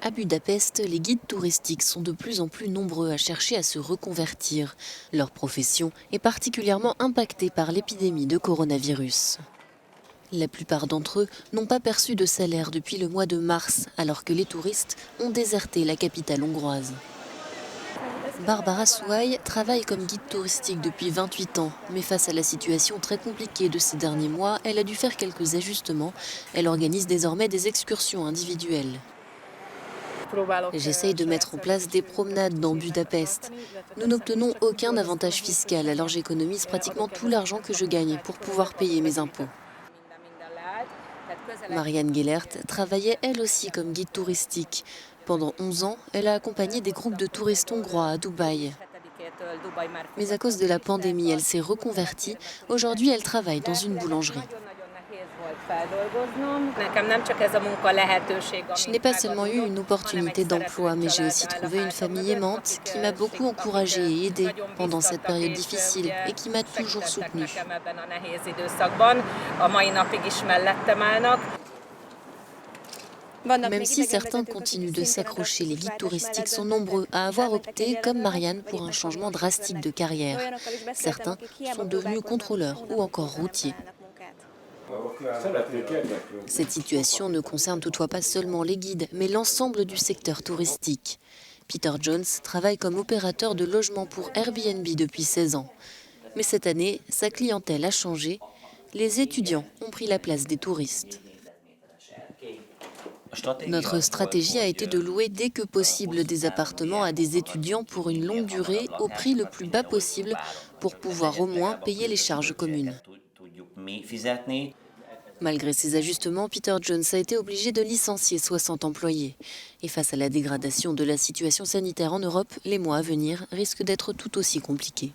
À Budapest, les guides touristiques sont de plus en plus nombreux à chercher à se reconvertir. Leur profession est particulièrement impactée par l'épidémie de coronavirus. La plupart d'entre eux n'ont pas perçu de salaire depuis le mois de mars, alors que les touristes ont déserté la capitale hongroise. Barbara Souaille travaille comme guide touristique depuis 28 ans, mais face à la situation très compliquée de ces derniers mois, elle a dû faire quelques ajustements. Elle organise désormais des excursions individuelles. J'essaye de mettre en place des promenades dans Budapest. Nous n'obtenons aucun avantage fiscal, alors j'économise pratiquement tout l'argent que je gagne pour pouvoir payer mes impôts. Marianne Gellert travaillait elle aussi comme guide touristique. Pendant 11 ans, elle a accompagné des groupes de touristes hongrois à Dubaï. Mais à cause de la pandémie, elle s'est reconvertie. Aujourd'hui, elle travaille dans une boulangerie. Je n'ai pas seulement eu une opportunité d'emploi, mais j'ai aussi trouvé une famille aimante qui m'a beaucoup encouragée et aidée pendant cette période difficile et qui m'a toujours soutenue. Même si certains continuent de s'accrocher, les guides touristiques sont nombreux à avoir opté, comme Marianne, pour un changement drastique de carrière. Certains sont devenus contrôleurs ou encore routiers. Cette situation ne concerne toutefois pas seulement les guides, mais l'ensemble du secteur touristique. Peter Jones travaille comme opérateur de logement pour Airbnb depuis 16 ans. Mais cette année, sa clientèle a changé. Les étudiants ont pris la place des touristes. Notre stratégie a été de louer dès que possible des appartements à des étudiants pour une longue durée au prix le plus bas possible pour pouvoir au moins payer les charges communes. Malgré ces ajustements, Peter Jones a été obligé de licencier 60 employés. Et face à la dégradation de la situation sanitaire en Europe, les mois à venir risquent d'être tout aussi compliqués.